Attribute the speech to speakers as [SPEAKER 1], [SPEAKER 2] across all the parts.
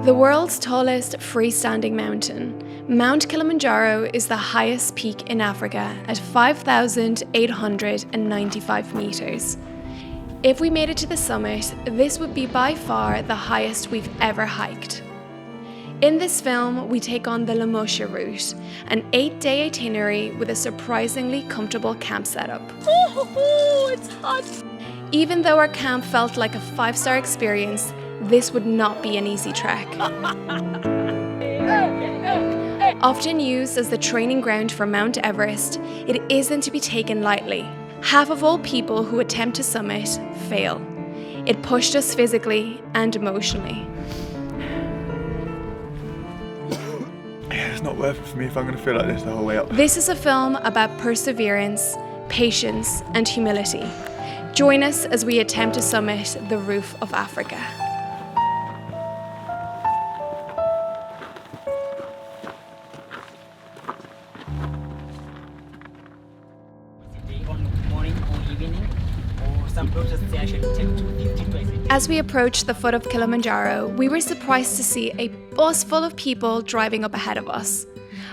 [SPEAKER 1] The world's tallest freestanding mountain, Mount Kilimanjaro is the highest peak in Africa at 5,895 meters. If we made it to the summit, this would be by far the highest we've ever hiked. In this film, we take on the Lemosho route, an 8-day itinerary with a surprisingly comfortable camp setup.
[SPEAKER 2] It's hot!
[SPEAKER 1] Even though our camp felt like a 5-star experience, this would not be an easy trek. Often used as the training ground for Mount Everest, it isn't to be taken lightly. Half of all people who attempt to summit fail. It pushed us physically and emotionally.
[SPEAKER 3] It's not worth it for me if I'm going to feel like this the whole way up.
[SPEAKER 1] This is a film about perseverance, patience, and humility. Join us as we attempt to summit the roof of Africa. As we approached the foot of Kilimanjaro, we were surprised to see a bus full of people driving up ahead of us.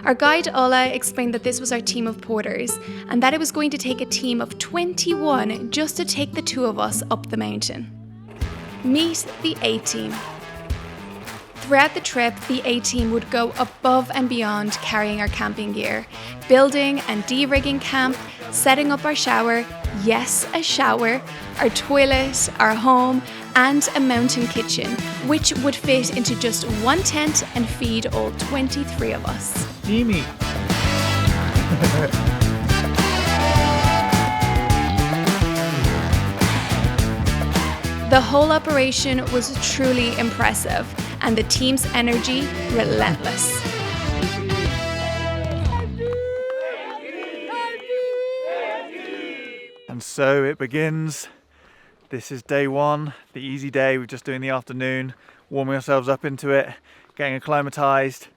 [SPEAKER 1] Our guide Ola explained that this was our team of porters and that it was going to take a team of 21 just to take the two of us up the mountain. Meet the A-Team. Throughout the trip, the A-Team would go above and beyond carrying our camping gear, building and de-rigging camp, setting up our shower, yes, a shower, our toilet, our home, and a mountain kitchen, which would fit into just one tent and feed all 23 of us.
[SPEAKER 3] Mimi!
[SPEAKER 1] The whole operation was truly impressive, and the team's energy relentless.
[SPEAKER 3] And so it begins. This is day one, the easy day. We're just doing the afternoon, warming ourselves up into it, getting acclimatized.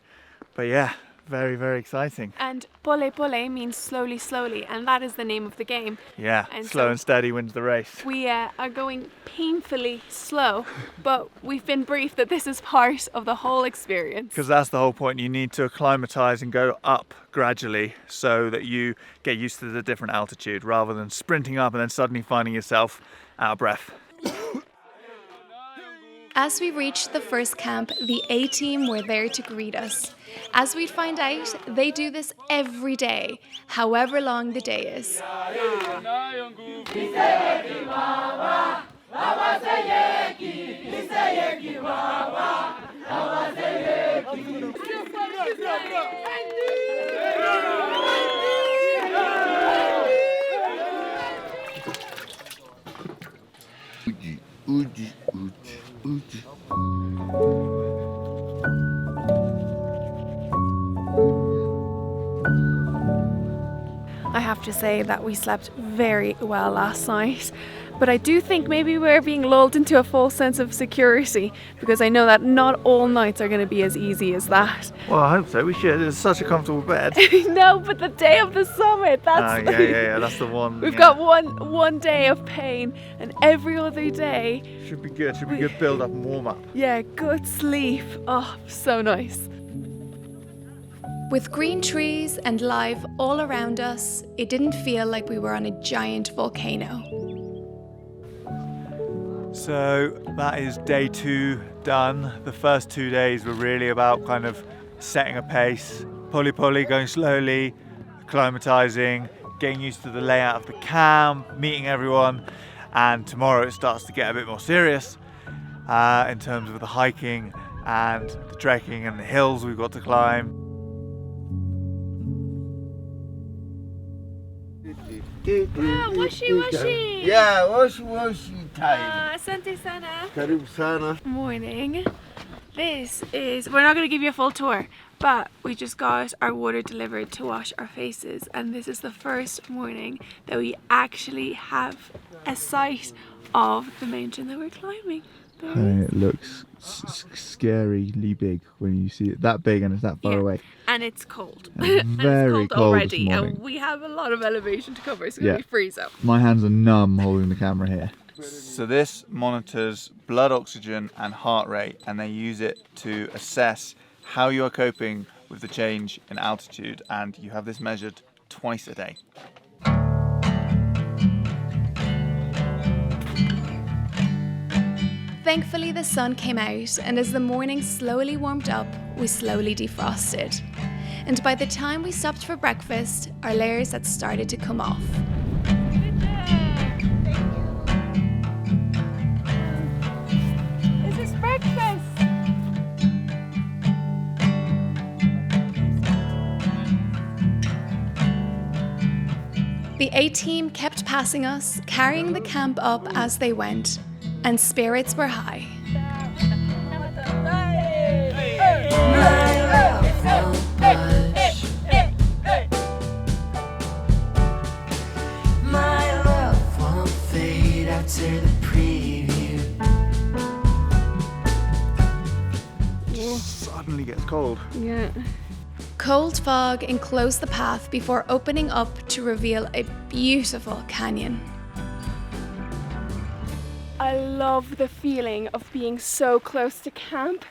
[SPEAKER 3] But yeah, very, very exciting.
[SPEAKER 2] And pole pole means slowly, slowly, and that is the name of the game.
[SPEAKER 3] Yeah,
[SPEAKER 2] And
[SPEAKER 3] slow
[SPEAKER 2] so
[SPEAKER 3] and steady wins the race.
[SPEAKER 2] We are going painfully slow, but we've been briefed that this is part of the whole experience.
[SPEAKER 3] Because that's the whole point. You need to acclimatize and go up gradually so that you get used to the different altitude rather than sprinting up and then suddenly finding yourself out of breath.
[SPEAKER 1] As we reached the first camp, the A-Team were there to greet us. As we'd find out, they do this every day, however long the day is.
[SPEAKER 2] I have to say that we slept very well last night, but I do think maybe we're being lulled into a false sense of security, because I know that not all nights are going to be as easy as that.
[SPEAKER 3] Well, I hope so. We should. It's such a comfortable bed.
[SPEAKER 2] No, but the day of the summit, that's
[SPEAKER 3] Yeah, that's the one.
[SPEAKER 2] We've got one day of pain, and every other day
[SPEAKER 3] Should be good. Should be good build up and warm up.
[SPEAKER 2] yeah, good sleep. Oh, so nice.
[SPEAKER 1] With green trees and life all around us, it didn't feel like we were on a giant volcano.
[SPEAKER 3] So that is day 2 done. The first 2 days were really about kind of setting a pace, pole, going slowly, acclimatizing, getting used to the layout of the camp, meeting everyone. And tomorrow it starts to get a bit more serious in terms of the hiking and the trekking and the hills we've got to climb.
[SPEAKER 2] Washi.
[SPEAKER 4] Yeah, washi time.
[SPEAKER 2] Asante sana.
[SPEAKER 4] Karibu sana.
[SPEAKER 2] Morning. We're not going to give you a full tour, but we just got our water delivered to wash our faces, and this is the first morning that we actually have a sight of the mountain that we're climbing.
[SPEAKER 5] And it looks scarily big when you see it that big and it's that far away.
[SPEAKER 2] And it's cold.
[SPEAKER 5] And very
[SPEAKER 2] it's
[SPEAKER 5] cold
[SPEAKER 2] already,
[SPEAKER 5] this morning.
[SPEAKER 2] and we have a lot of elevation to cover, so
[SPEAKER 5] Yeah.
[SPEAKER 2] we freeze up.
[SPEAKER 5] My hands are numb holding the camera here.
[SPEAKER 3] So this monitors blood oxygen and heart rate, and they use it to assess how you are coping with the change in altitude, and you have this measured twice a day.
[SPEAKER 1] Thankfully, the sun came out, and as the morning slowly warmed up, we slowly defrosted. And by the time we stopped for breakfast, our layers had started to come off.
[SPEAKER 2] This is breakfast.
[SPEAKER 1] The A-team kept passing us, carrying the camp up as they went, and spirits were high.
[SPEAKER 6] My love won't fade after the preview.
[SPEAKER 3] Suddenly gets cold.
[SPEAKER 2] Yeah.
[SPEAKER 1] Cold fog enclosed the path before opening up to reveal a beautiful canyon.
[SPEAKER 2] I love the feeling of being so close to camp.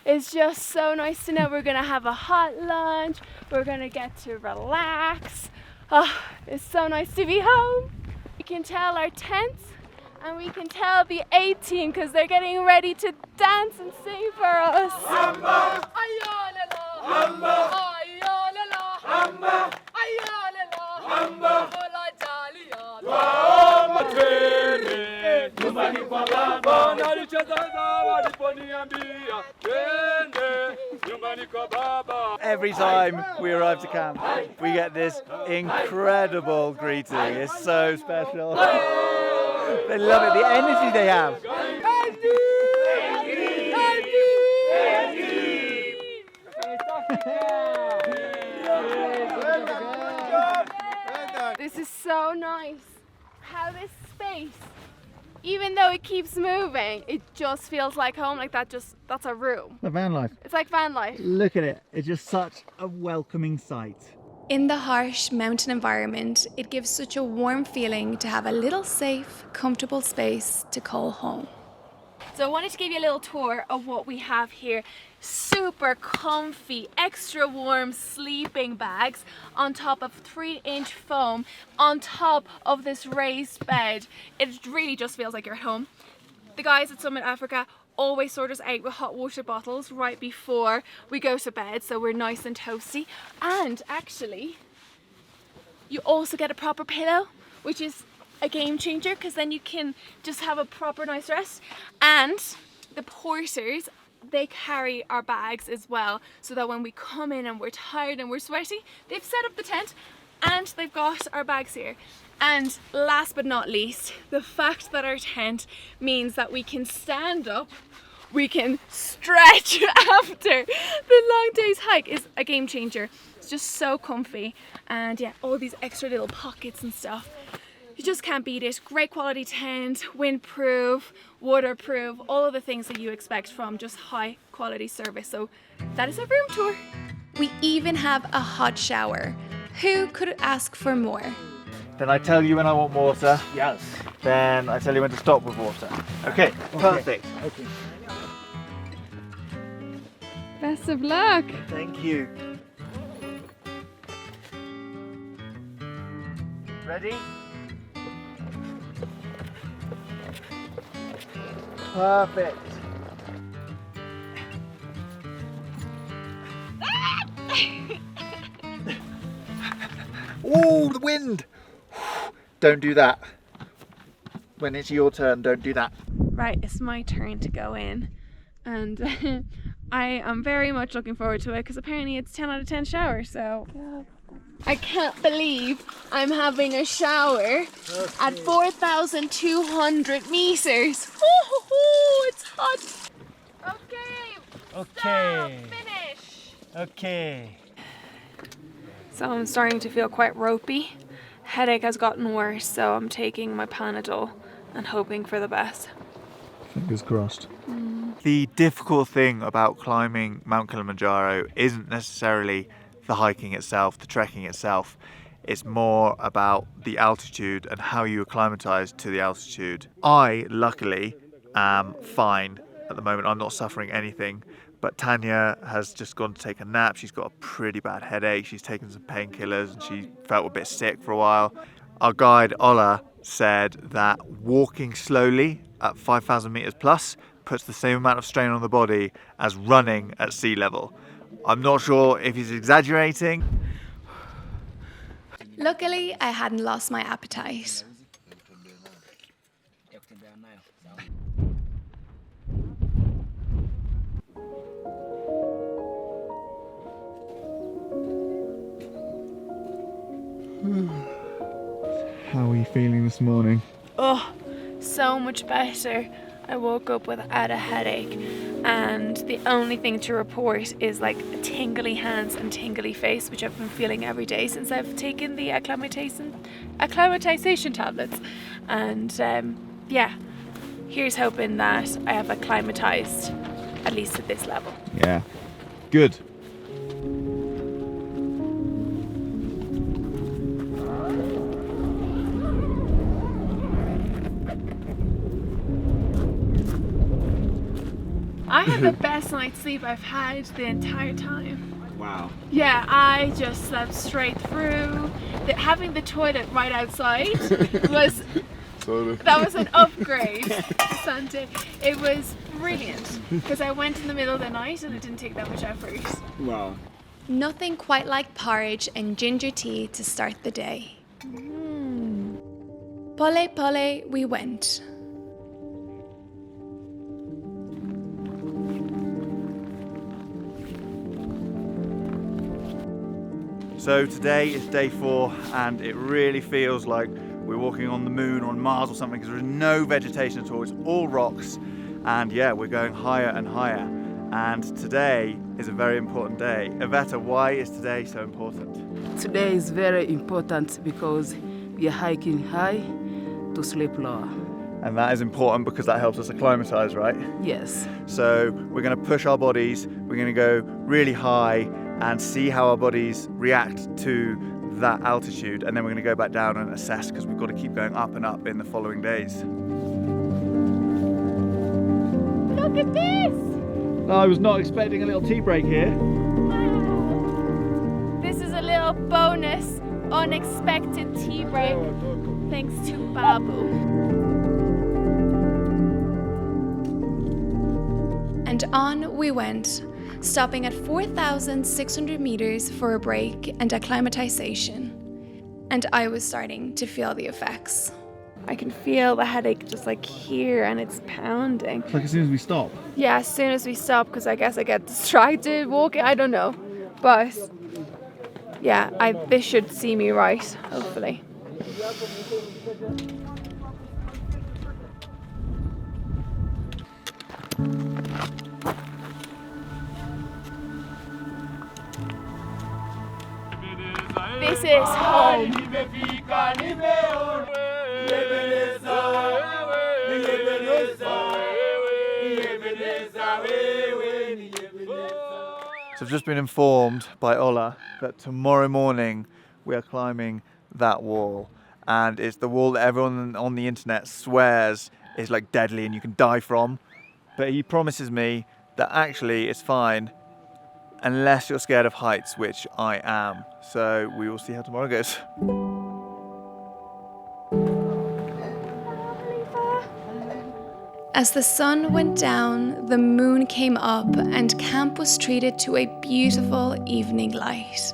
[SPEAKER 2] It's just so nice to know we're gonna have a hot lunch, we're gonna get to relax. It's so nice to be home. We can tell our tents and we can tell the A-team because they're getting ready to dance and sing for us.
[SPEAKER 3] Every time we arrive to camp, we get this incredible greeting. It's so special. They love it, the energy they have.
[SPEAKER 2] This is so nice. How this space, even though it keeps moving, it just feels like home, like that's a room.
[SPEAKER 5] The van life.
[SPEAKER 2] It's like van life.
[SPEAKER 5] Look at it. It's just such a welcoming sight.
[SPEAKER 1] In the harsh mountain environment, it gives such a warm feeling to have a little safe, comfortable space to call home.
[SPEAKER 2] So I wanted to give you a little tour of what we have here. Super comfy, extra warm sleeping bags on top of 3-inch foam on top of this raised bed. It really just feels like you're at home. The guys at SummitsAfrica always sort us out with hot water bottles right before we go to bed, so we're nice and toasty. And actually, you also get a proper pillow, which is a game changer because then you can just have a proper nice rest. And the porters, they carry our bags as well, so that when we come in and we're tired and we're sweaty, they've set up the tent and they've got our bags here. And last but not least, the fact that our tent means that we can stand up, we can stretch after the long day's hike is a game changer. It's just so comfy, and yeah, all these extra little pockets and stuff. You just can't beat it. Great quality tent, windproof, waterproof, all of the things that you expect from just high quality service. So that is our room tour.
[SPEAKER 1] We even have a hot shower. Who could ask for more?
[SPEAKER 3] Then I tell you when I want water.
[SPEAKER 4] Yes.
[SPEAKER 3] Then I tell you when to stop with water. Okay, perfect.
[SPEAKER 4] Okay.
[SPEAKER 2] Best of luck.
[SPEAKER 3] Thank you. Ready? Perfect. Oh, the wind! Don't do that. When it's your turn, don't do that.
[SPEAKER 2] Right, it's my turn to go in, and I am very much looking forward to it because apparently it's 10 out of 10 shower, so I can't believe I'm having a shower at 4,200 meters. It's hot. Okay. Stop. Finish.
[SPEAKER 3] Okay.
[SPEAKER 2] So I'm starting to feel quite ropey. Headache has gotten worse, so I'm taking my Panadol and hoping for the best.
[SPEAKER 5] Fingers crossed.
[SPEAKER 3] The difficult thing about climbing Mount Kilimanjaro isn't necessarily the hiking itself, the trekking itself. It's more about the altitude and how you acclimatise to the altitude. I, luckily, am fine at the moment. I'm not suffering anything. But Tanya has just gone to take a nap. She's got a pretty bad headache. She's taken some painkillers and she felt a bit sick for a while. Our guide, Ola, said that walking slowly at 5,000 meters plus puts the same amount of strain on the body as running at sea level. I'm not sure if he's exaggerating.
[SPEAKER 1] Luckily, I hadn't lost my appetite.
[SPEAKER 5] How are you feeling this morning?
[SPEAKER 2] Oh, so much better. I woke up without a headache, and the only thing to report is like tingly hands and tingly face, which I've been feeling every day since I've taken the acclimatization tablets. And yeah, here's hoping that I have acclimatized at least at this level.
[SPEAKER 5] Yeah. Good.
[SPEAKER 2] I had the best night's sleep I've had the entire time.
[SPEAKER 4] Wow.
[SPEAKER 2] Yeah, I just slept straight through. Having the toilet right outside was that was an upgrade, Sunday. It was brilliant because I went in the middle of the night and it didn't take that much effort.
[SPEAKER 4] Wow.
[SPEAKER 1] Nothing quite like porridge and ginger tea to start the day. Pole pole we went.
[SPEAKER 3] So today is day 4 and it really feels like we're walking on the moon or on Mars or something because there's no vegetation at all, it's all rocks, and yeah, we're going higher and higher. And today is a very important day. Iveta, why is today so important?
[SPEAKER 7] Today is very important because we are hiking high to sleep lower.
[SPEAKER 3] And that is important because that helps us acclimatise, right?
[SPEAKER 7] Yes.
[SPEAKER 3] So we're going to push our bodies, we're going to go really high and see how our bodies react to that altitude, and then we're going to go back down and assess because we've got to keep going up and up in the following days.
[SPEAKER 2] Look at this!
[SPEAKER 5] I was not expecting a little tea break here.
[SPEAKER 2] This is a little bonus, unexpected tea break, thanks to Babu.
[SPEAKER 1] And on we went, stopping at 4,600 meters for a break and acclimatization. And I was starting to feel the effects.
[SPEAKER 2] I can feel the headache just like here and it's pounding.
[SPEAKER 5] Like as soon as we stop.
[SPEAKER 2] Yeah, as soon as we stop, because I guess I get distracted walking, I don't know. But yeah, this should see me right, hopefully. This is home.
[SPEAKER 3] So I've just been informed by Ola that tomorrow morning we are climbing that wall, and it's the wall that everyone on the internet swears is like deadly and you can die from, but he promises me that actually it's fine unless you're scared of heights, which I am. So we will see how tomorrow goes.
[SPEAKER 1] As the sun went down, the moon came up and camp was treated to a beautiful evening light.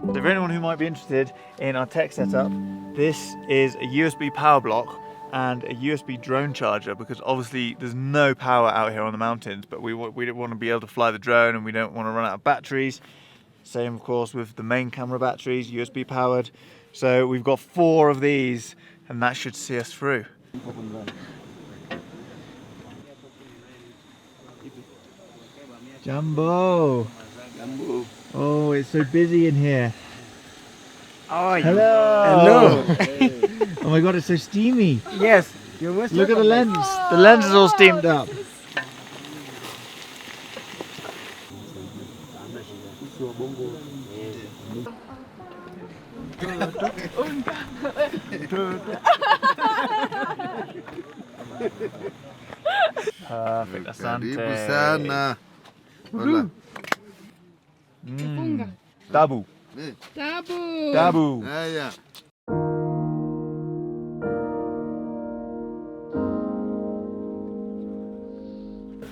[SPEAKER 3] So for anyone who might be interested in our tech setup, this is a USB power block and a USB drone charger, because obviously there's no power out here on the mountains, but we don't want to be able to fly the drone and we don't want to run out of batteries. Same of course with the main camera batteries, USB powered. So we've got 4 of these and that should see us through.
[SPEAKER 5] Jumbo! Oh, it's so busy in here.
[SPEAKER 8] Oh,
[SPEAKER 5] Hello!
[SPEAKER 8] hello.
[SPEAKER 5] Oh my god, it's so steamy.
[SPEAKER 8] Yes. You must
[SPEAKER 5] Look at the lens.
[SPEAKER 3] The lens is all steamed up. Perfect,
[SPEAKER 4] Karibu
[SPEAKER 3] asante.
[SPEAKER 4] sana. Hola.
[SPEAKER 3] Dabu.
[SPEAKER 4] Eh,
[SPEAKER 3] Dabu.
[SPEAKER 4] haya.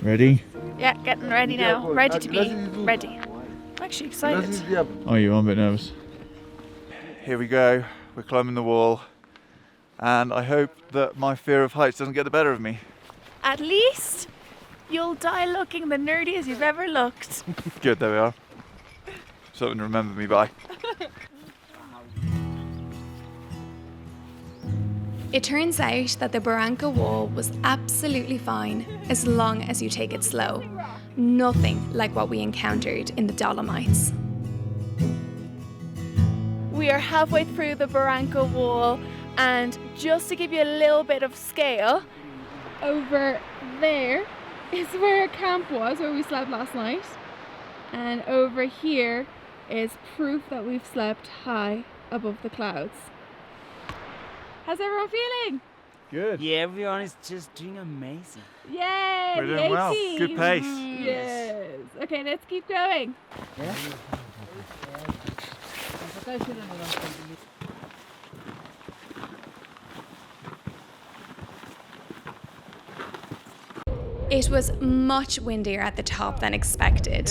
[SPEAKER 5] Ready?
[SPEAKER 2] Yeah, getting ready now. Ready to be ready. I'm actually excited.
[SPEAKER 5] Oh, you are a bit nervous.
[SPEAKER 3] Here we go. We're climbing the wall. And I hope that my fear of heights doesn't get the better of me.
[SPEAKER 2] At least you'll die looking the nerdiest you've ever looked.
[SPEAKER 3] Good, there we are. Something to remember me by.
[SPEAKER 1] It turns out that the Barranca wall was absolutely fine as long as you take it slow. Nothing like what we encountered in the Dolomites.
[SPEAKER 2] We are halfway through the Barranca wall, and just to give you a little bit of scale, over there is where our camp was, where we slept last night. And over here is proof that we've slept high above the clouds. How's everyone feeling?
[SPEAKER 3] Good.
[SPEAKER 8] Yeah, everyone is just doing amazing.
[SPEAKER 2] Yay!
[SPEAKER 3] We're
[SPEAKER 2] the
[SPEAKER 3] doing well.
[SPEAKER 2] 18.
[SPEAKER 3] Good pace.
[SPEAKER 2] Yes. Okay, let's keep going.
[SPEAKER 1] It was much windier at the top than expected.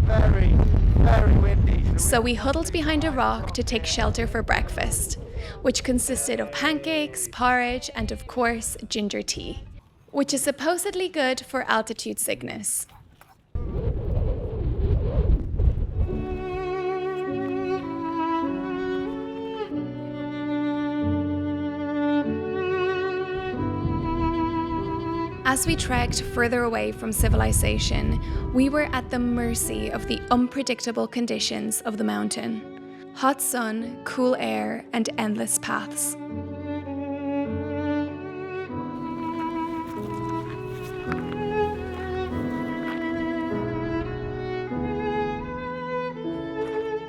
[SPEAKER 3] Very, very windy.
[SPEAKER 1] So we huddled behind a rock to take shelter for breakfast, which consisted of pancakes, porridge, and of course, ginger tea, which is supposedly good for altitude sickness. As we trekked further away from civilization, we were at the mercy of the unpredictable conditions of the mountain. Hot sun, cool air, and endless paths.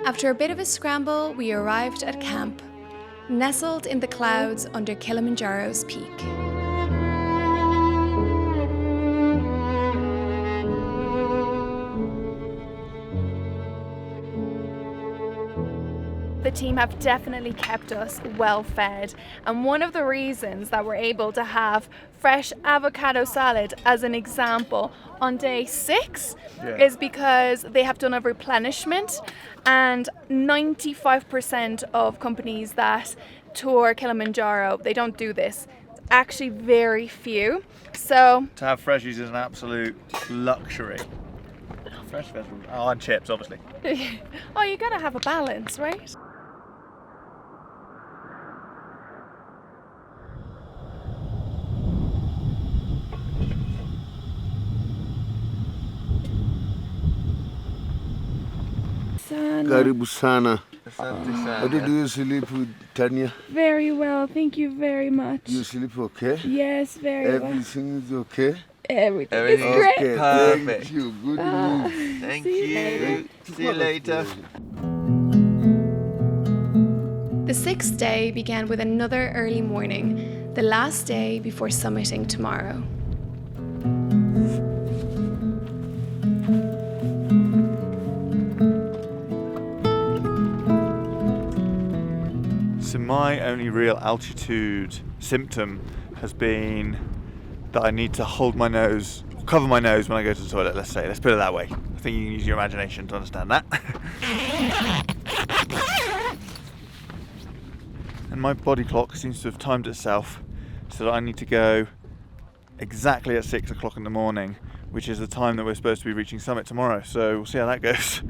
[SPEAKER 1] After a bit of a scramble, we arrived at camp, nestled in the clouds under Kilimanjaro's peak.
[SPEAKER 2] The team have definitely kept us well fed, and one of the reasons that we're able to have fresh avocado salad as an example on day 6 is because they have done a replenishment, and 95% of companies that tour Kilimanjaro, they don't do this. It's actually very few. So
[SPEAKER 3] To have freshies is an absolute luxury. Fresh vegetables. Oh, and chips, obviously.
[SPEAKER 2] oh, you gotta have a balance, right?
[SPEAKER 4] Karibu sana. How did you sleep with Tanya?
[SPEAKER 2] Very well, thank you very much.
[SPEAKER 4] You sleep okay?
[SPEAKER 2] Yes, very
[SPEAKER 4] Everything is okay?
[SPEAKER 2] Everything is great.
[SPEAKER 4] Okay, thank you. Good news.
[SPEAKER 3] Thank
[SPEAKER 2] See you later.
[SPEAKER 3] See you later.
[SPEAKER 1] The 6th day began with another early morning, the last day before summiting tomorrow.
[SPEAKER 3] So my only real altitude symptom has been that I need to hold my nose, cover my nose when I go to the toilet, let's put it that way. I think you can use your imagination to understand that. And my body clock seems to have timed itself so that I need to go exactly at 6 o'clock in the morning, which is the time that we're supposed to be reaching summit tomorrow. So we'll see how that goes.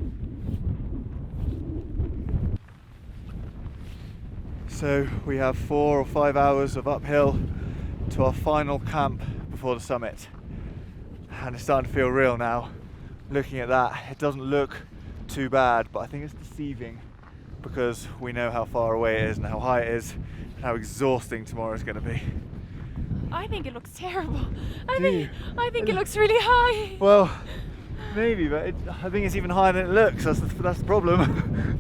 [SPEAKER 3] So we have 4 or 5 hours of uphill to our final camp before the summit. And it's starting to feel real now. Looking at that, it doesn't look too bad, but I think it's deceiving because we know how far away it is and how high it is and how exhausting tomorrow is going to be.
[SPEAKER 2] I think it looks terrible. I think it looks really high.
[SPEAKER 3] Well, maybe, but I think it's even higher than it looks. That's the problem.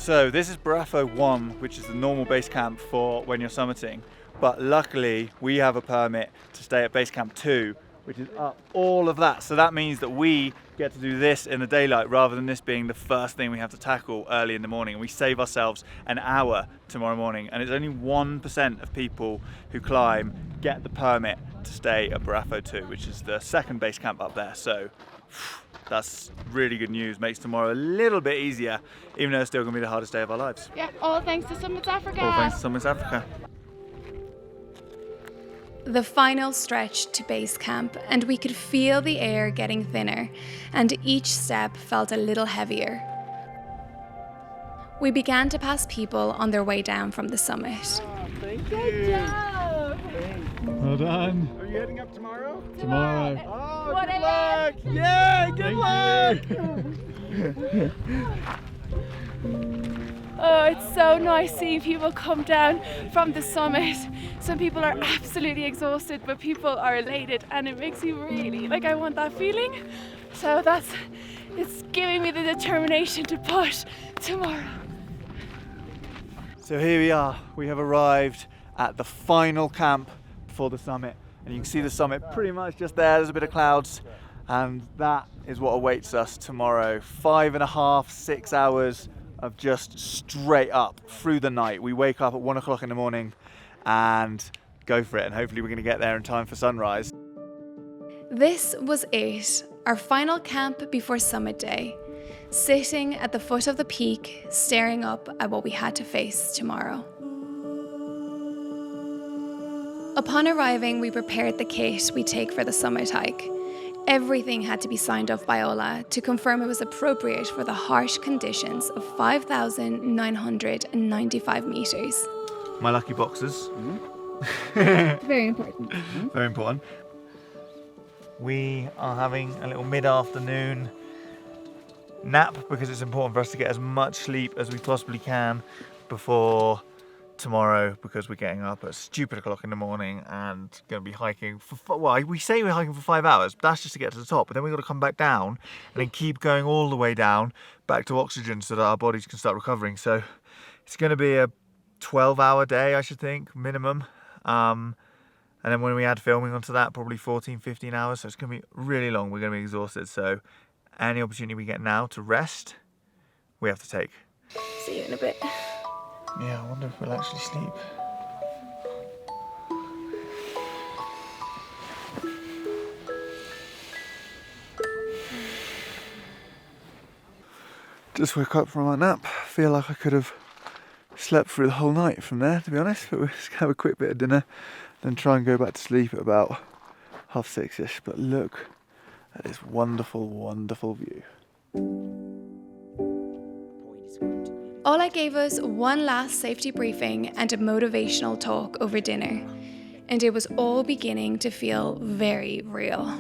[SPEAKER 3] So this is Barafo 1, which is the normal base camp for when you're summiting. But luckily we have a permit to stay at base camp 2, which is up all of that. So that means that we get to do this in the daylight rather than this being the first thing we have to tackle early in the morning. And we save ourselves an hour tomorrow morning. And it's only 1% of people who climb get the permit to stay at Barafo 2, which is the second base camp up there. So that's really good news. Makes tomorrow a little bit easier, even though it's still gonna be the hardest day of our lives.
[SPEAKER 2] Yeah, all thanks to SummitsAfrica.
[SPEAKER 3] All thanks to SummitsAfrica.
[SPEAKER 1] The final stretch to base camp, and we could feel the air getting thinner, and each step felt a little heavier. We began to pass people on their way down from the summit.
[SPEAKER 2] Good job.
[SPEAKER 5] Well done.
[SPEAKER 3] Are you heading up tomorrow?
[SPEAKER 5] Tomorrow.
[SPEAKER 3] Oh,
[SPEAKER 2] What
[SPEAKER 3] good
[SPEAKER 2] a-
[SPEAKER 3] luck! Yeah, good luck!
[SPEAKER 2] Oh, it's so nice seeing people come down from the summit. Some people are absolutely exhausted, but people are elated, and it makes you really, like, I want that feeling. So it's giving me the determination to push tomorrow.
[SPEAKER 3] So here we are. We have arrived at the final camp before the summit. And you can see the summit pretty much just there. There's a bit of clouds. And that is what awaits us tomorrow. 5.5, 6 hours of just straight up through the night. We wake up at 1 o'clock in the morning and go for it. And hopefully we're going to get there in time for sunrise.
[SPEAKER 1] This was it, our final camp before summit day. Sitting at the foot of the peak, staring up at what we had to face tomorrow. Upon arriving, we prepared the kit we take for the summit hike. Everything had to be signed off by Ola to confirm it was appropriate for the harsh conditions of 5,995 metres.
[SPEAKER 3] My lucky boxes.
[SPEAKER 2] Very important.
[SPEAKER 3] Very important. We are having a little mid-afternoon nap because it's important for us to get as much sleep as we possibly can before tomorrow, because we're getting up at stupid o'clock in the morning and going to be hiking for, well, we say we're hiking for 5 hours, but that's just to get to the top, but then we've got to come back down and then keep going all the way down back to oxygen so that our bodies can start recovering. So it's going to be a 12-hour day, I should think, minimum. And then when we add filming onto that, probably 14, 15 hours. So it's going to be really long. We're going to be exhausted. So any opportunity we get now to rest, we have to take.
[SPEAKER 2] See you in a bit.
[SPEAKER 3] Yeah, I wonder if we'll actually sleep. Just woke up from my nap. Feel like I could have slept through the whole night from there, to be honest. But we'll just have a quick bit of dinner, then try and go back to sleep at about 6:30ish. But look at this wonderful, wonderful view.
[SPEAKER 1] Ola gave us one last safety briefing and a motivational talk over dinner, and it was all beginning to feel very real.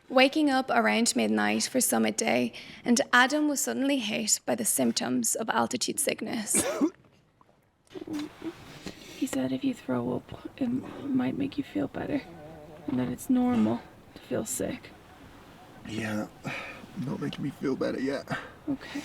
[SPEAKER 1] Waking up around midnight for summit day, and Adam was suddenly hit by the symptoms of altitude sickness.
[SPEAKER 2] He said if you throw up, it might make you feel better, and that it's normal to feel sick.
[SPEAKER 5] Yeah, not making me feel better yet.
[SPEAKER 2] Okay.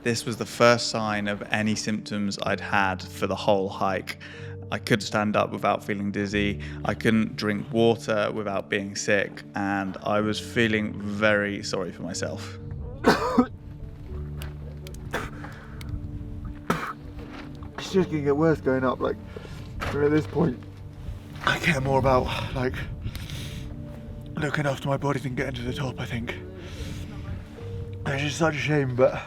[SPEAKER 9] This was the first sign of any symptoms I'd had for the whole hike. I could stand up without feeling dizzy, I couldn't drink water without being sick, and I was feeling very sorry for myself.
[SPEAKER 3] It's just gonna get worse going up. Like, at this point, I care more about like looking after my body than getting to the top, I think. It's just such a shame, but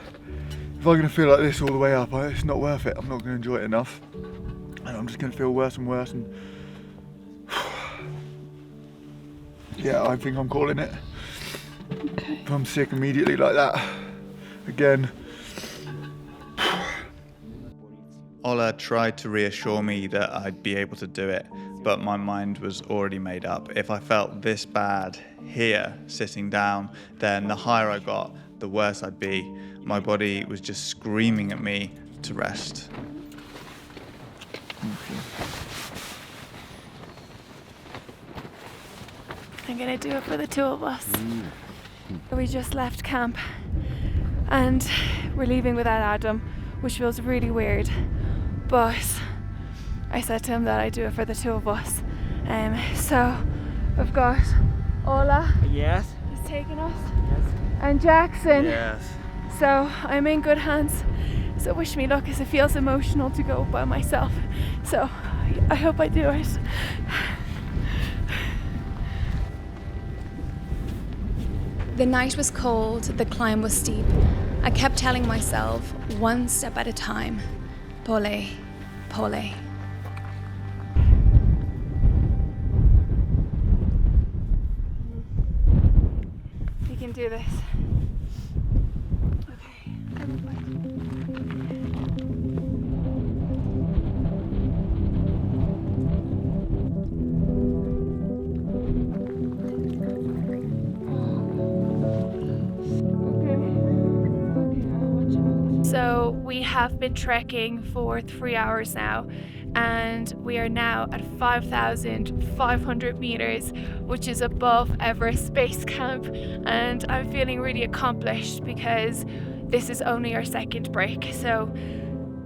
[SPEAKER 3] if I'm gonna feel like this all the way up, it's not worth it. I'm not gonna enjoy it enough, and I'm just gonna feel worse and worse. And yeah, I think I'm calling it.
[SPEAKER 2] Okay.
[SPEAKER 3] If I'm sick immediately like that again.
[SPEAKER 9] Ola tried to reassure me that I'd be able to do it, but my mind was already made up. If I felt this bad here, sitting down, then the higher I got, the worse I'd be. My body was just screaming at me to rest.
[SPEAKER 2] I'm gonna do it for the two of us. We just left camp and we're leaving without Adam, which feels really weird, but I said to him that I'd do it for the two of us. So we've got Ola.
[SPEAKER 8] Yes.
[SPEAKER 2] He's taking us.
[SPEAKER 8] Yes.
[SPEAKER 2] And Jackson.
[SPEAKER 3] Yes.
[SPEAKER 2] So I'm in good hands. So wish me luck, as it feels emotional to go by myself. So I hope I do it.
[SPEAKER 1] The night was cold, the climb was steep. I kept telling myself, one step at a time. Pole, pole.
[SPEAKER 2] You can do this. So we have been trekking for 3 hours now, and we are now at 5,500 meters, which is above Everest Base Camp, and I'm feeling really accomplished because this is only our second break. So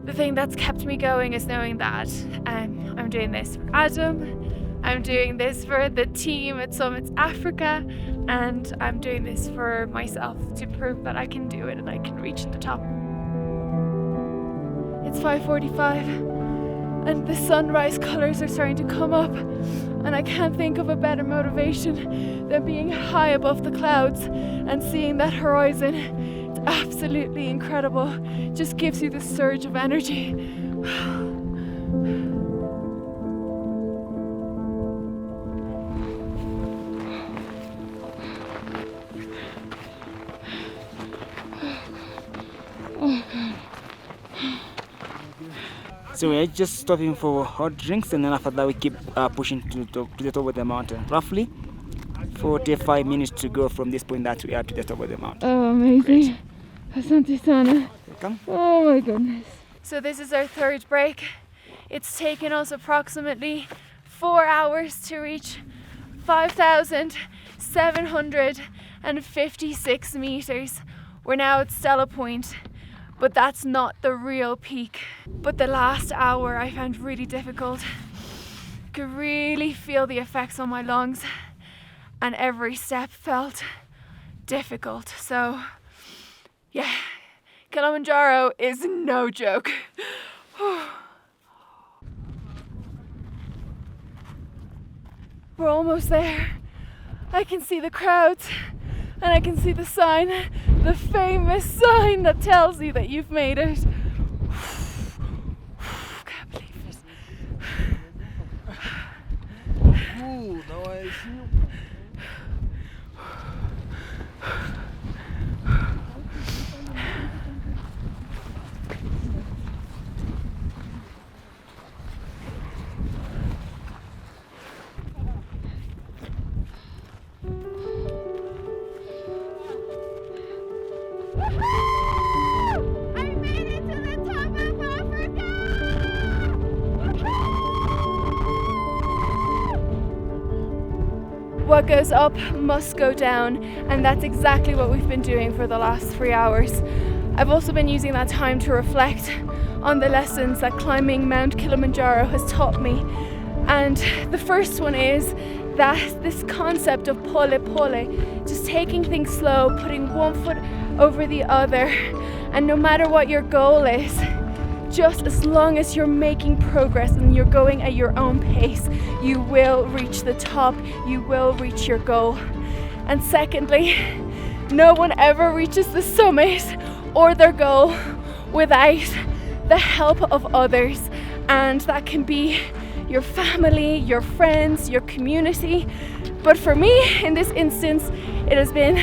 [SPEAKER 2] the thing that's kept me going is knowing that I'm doing this for Adam, I'm doing this for the team at SummitsAfrica, and I'm doing this for myself to prove that I can do it and I can reach the top. It's 5:45 and the sunrise colours are starting to come up, and I can't think of a better motivation than being high above the clouds and seeing that horizon. It's absolutely incredible. It just gives you this surge of energy.
[SPEAKER 8] So we're just stopping for hot drinks, and then after that we keep pushing to the top of the mountain. Roughly 45 minutes to go from this point that we are to the top of the mountain.
[SPEAKER 2] Oh, amazing. Asante sana.
[SPEAKER 8] Welcome.
[SPEAKER 2] Oh my goodness. So this is our third break. It's taken us approximately 4 hours to reach 5,756 meters. We're now at Stella Point, but that's not the real peak. But the last hour I found really difficult. I could really feel the effects on my lungs, and every step felt difficult. So yeah, Kilimanjaro is no joke. We're almost there. I can see the crowds and I can see the sign, the famous sign that tells you that you've made it. Can't believe it.
[SPEAKER 4] Ooh, now I see.
[SPEAKER 2] What goes up must go down, and that's exactly what we've been doing for the last 3 hours. I've also been using that time to reflect on the lessons that climbing Mount Kilimanjaro has taught me. And the first one is that this concept of pole pole, just taking things slow, putting one foot over the other, and no matter what your goal is, just as long as you're making progress and you're going at your own pace, you will reach the top, you will reach your goal. And secondly, no one ever reaches the summit or their goal without the help of others, and that can be your family, your friends, your community. But for me, in this instance, it has been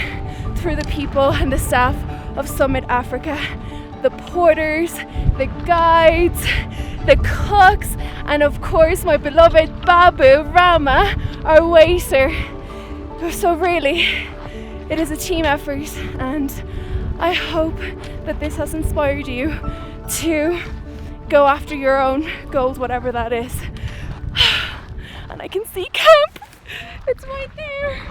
[SPEAKER 2] through the people and the staff of SummitsAfrica, the porters, the guides, the cooks, and of course my beloved Babu Rama, our waiter. So really, it is a team effort, and I hope that this has inspired you to go after your own goals, whatever that is. And I can see camp. It's right there.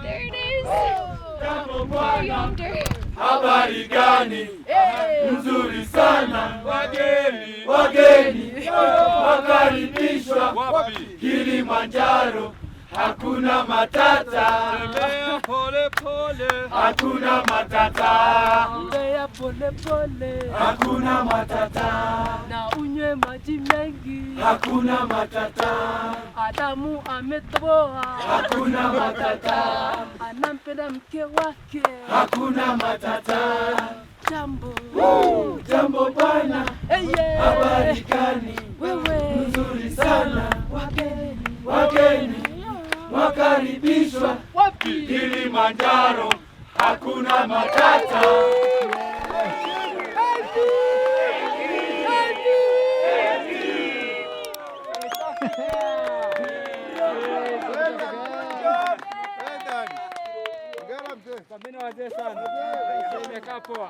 [SPEAKER 2] There it is. There yonder.
[SPEAKER 10] Habari gani? Nzuri sana. Wageni, wageni, wakaribishwa. Kilimanjaro, hakuna matata. Tembea pole pole, hakuna matata. Tembea pole pole, hakuna matata. Na unywe maji mengi, hakuna matata. Adamu ametoboa, hakuna matata. Anampenda mke wake, hakuna matata. Jambo, jambo bwana, habari gani? Wewe nzuri sana. Wageni, wageni, wakaribishwa. Kilimanjaro, hakuna matata.
[SPEAKER 8] Wazee sana. Imekaa poa.